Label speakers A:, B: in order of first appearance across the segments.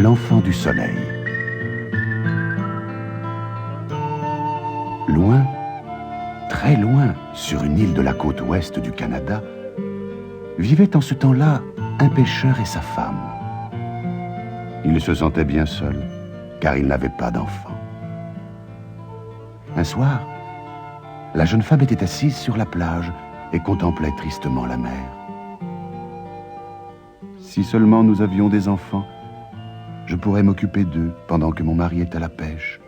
A: l'enfant du soleil. Loin, très loin, sur une île de la côte ouest du Canada, vivait en ce temps-là un pêcheur et sa femme. Il se sentait bien seul, car il n'avait pas d'enfant. Un soir, la jeune femme était assise sur la plage et contemplait tristement la mer. Si seulement nous avions des enfants, je pourrais m'occuper d'eux pendant que mon mari est à la pêche,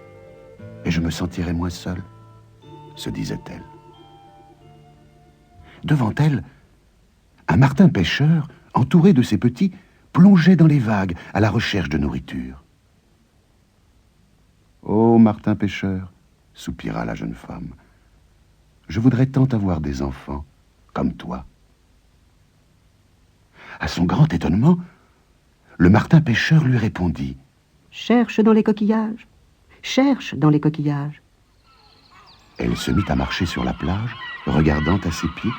A: et je me sentirais moins seule, se disait-elle. Devant elle, un martin pêcheur, entouré de ses petits, plongeait dans les vagues à la recherche de nourriture. « Oh, martin pêcheur, soupira la jeune femme, je voudrais tant avoir des enfants comme toi. » À son grand étonnement, le martin pêcheur lui répondit: «
B: Cherche dans les coquillages, cherche dans les coquillages. »
A: Elle se mit à marcher sur la plage, regardant à ses pieds,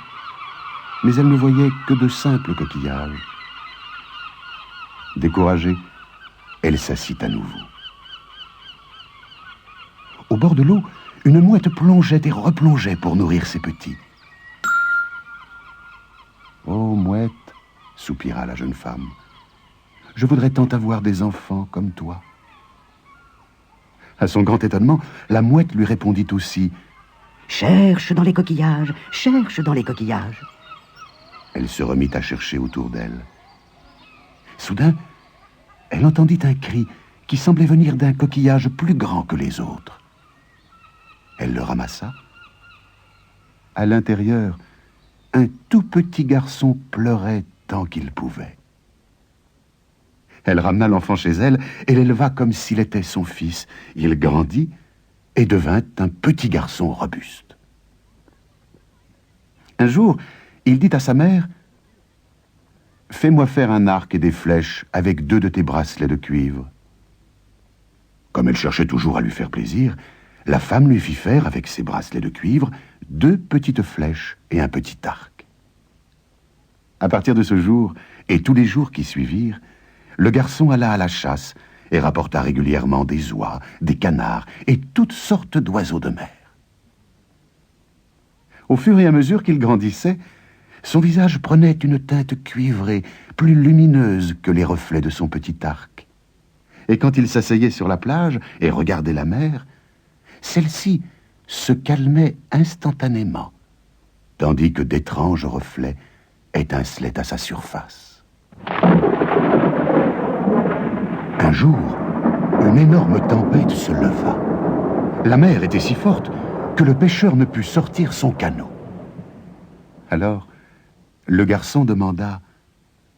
A: mais elle ne voyait que de simples coquillages. Découragée, elle s'assit à nouveau. Au bord de l'eau, une mouette plongeait et replongeait pour nourrir ses petits. « Oh, mouette, soupira la jeune femme, je voudrais tant avoir des enfants comme toi. » À son grand étonnement, la mouette lui répondit aussi: «
B: Cherche dans les coquillages, cherche dans les coquillages. »
A: Elle se remit à chercher autour d'elle. Soudain, elle entendit un cri qui semblait venir d'un coquillage plus grand que les autres. Elle le ramassa. À l'intérieur, un tout petit garçon pleurait tant qu'il pouvait. Elle ramena l'enfant chez elle et l'éleva comme s'il était son fils. Il grandit et devint un petit garçon robuste. Un jour, il dit à sa mère: « Fais-moi faire un arc et des flèches avec 2 de tes bracelets de cuivre. » Comme elle cherchait toujours à lui faire plaisir, la femme lui fit faire avec ses bracelets de cuivre 2 petites flèches et un petit arc. À partir de ce jour, et tous les jours qui suivirent, le garçon alla à la chasse et rapporta régulièrement des oies, des canards et toutes sortes d'oiseaux de mer. Au fur et à mesure qu'il grandissait, son visage prenait une teinte cuivrée, plus lumineuse que les reflets de son petit arc. Et quand il s'asseyait sur la plage et regardait la mer, celle-ci se calmait instantanément, tandis que d'étranges reflets étincelaient à sa surface. Un jour, une énorme tempête se leva. La mer était si forte que le pêcheur ne put sortir son canot. Alors, le garçon demanda: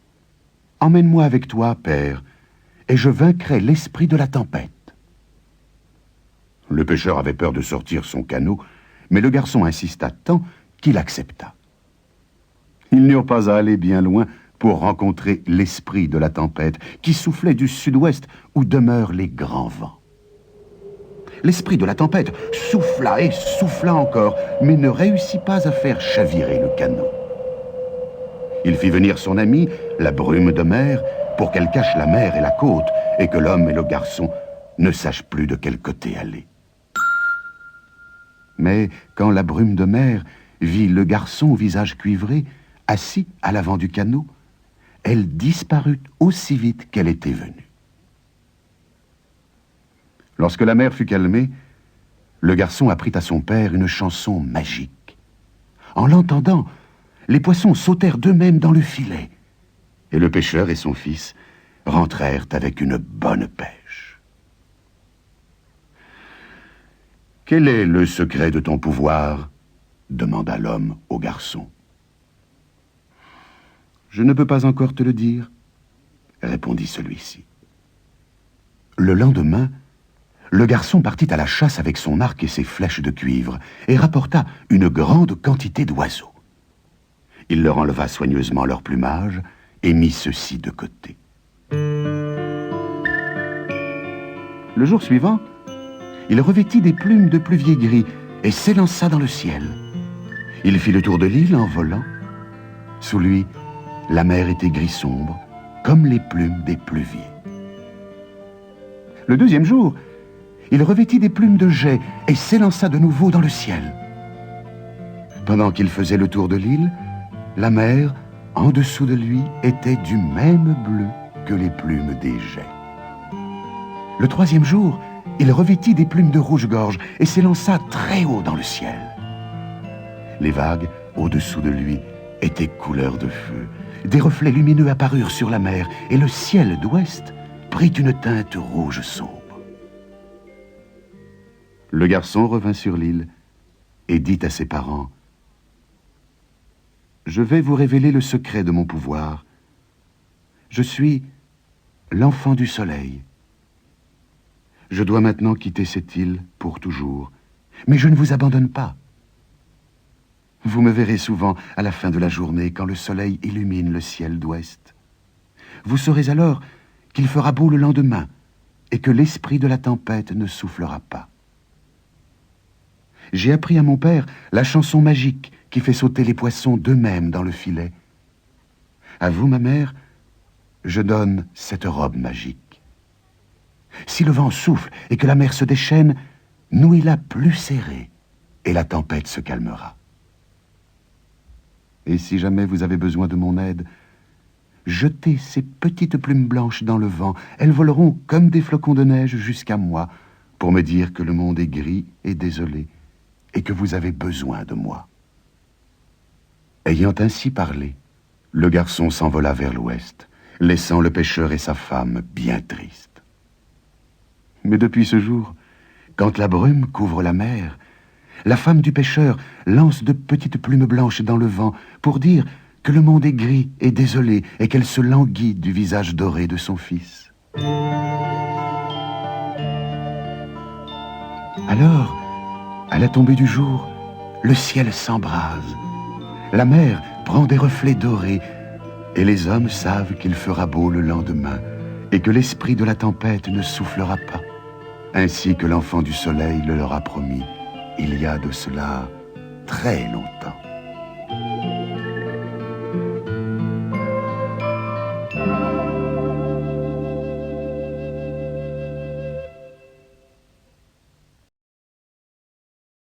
A: « Emmène-moi avec toi, père, et je vaincrai l'esprit de la tempête. » Le pêcheur avait peur de sortir son canot, mais le garçon insista tant qu'il accepta. Ils n'eurent pas à aller bien loin pour rencontrer l'esprit de la tempête, qui soufflait du sud-ouest où demeurent les grands vents. L'esprit de la tempête souffla et souffla encore, mais ne réussit pas à faire chavirer le canot. Il fit venir son ami, la brume de mer, pour qu'elle cache la mer et la côte, et que l'homme et le garçon ne sachent plus de quel côté aller. Mais quand la brume de mer vit le garçon au visage cuivré, assis à l'avant du canot, elle disparut aussi vite qu'elle était venue. Lorsque la mer fut calmée, le garçon apprit à son père une chanson magique. En l'entendant, les poissons sautèrent d'eux-mêmes dans le filet, et le pêcheur et son fils rentrèrent avec une bonne pêche. « Quel est le secret de ton pouvoir ?» demanda l'homme au garçon. « Je ne peux pas encore te le dire, » répondit celui-ci. Le lendemain, le garçon partit à la chasse avec son arc et ses flèches de cuivre et rapporta une grande quantité d'oiseaux. Il leur enleva soigneusement leur plumage et mit ceux-ci de côté. Le jour suivant, il revêtit des plumes de pluvier gris et s'élança dans le ciel. Il fit le tour de l'île en volant. Sous lui, la mer était gris sombre, comme les plumes des pluviers. Le deuxième jour, il revêtit des plumes de jais et s'élança de nouveau dans le ciel. Pendant qu'il faisait le tour de l'île, la mer, en dessous de lui, était du même bleu que les plumes des jais. Le troisième jour, il revêtit des plumes de rouge-gorge et s'élança très haut dans le ciel. Les vagues, au-dessous de lui, étaient couleur de feu. Des reflets lumineux apparurent sur la mer et le ciel d'ouest prit une teinte rouge sombre. Le garçon revint sur l'île et dit à ses parents: « Je vais vous révéler le secret de mon pouvoir. Je suis l'enfant du soleil. Je dois maintenant quitter cette île pour toujours, mais je ne vous abandonne pas. Vous me verrez souvent à la fin de la journée quand le soleil illumine le ciel d'ouest. Vous saurez alors qu'il fera beau le lendemain et que l'esprit de la tempête ne soufflera pas. J'ai appris à mon père la chanson magique qui fait sauter les poissons d'eux-mêmes dans le filet. À vous, ma mère, je donne cette robe magique. Si le vent souffle et que la mer se déchaîne, nouez-la plus serrée et la tempête se calmera. Et si jamais vous avez besoin de mon aide, jetez ces petites plumes blanches dans le vent. Elles voleront comme des flocons de neige jusqu'à moi pour me dire que le monde est gris et désolé et que vous avez besoin de moi. » Ayant ainsi parlé, le garçon s'envola vers l'ouest, laissant le pêcheur et sa femme bien tristes. Mais depuis ce jour, quand la brume couvre la mer, la femme du pêcheur lance de petites plumes blanches dans le vent pour dire que le monde est gris et désolé et qu'elle se languit du visage doré de son fils. Alors, à la tombée du jour, le ciel s'embrase, la mer prend des reflets dorés et les hommes savent qu'il fera beau le lendemain et que l'esprit de la tempête ne soufflera pas, ainsi que l'enfant du soleil le leur a promis il y a de cela très longtemps.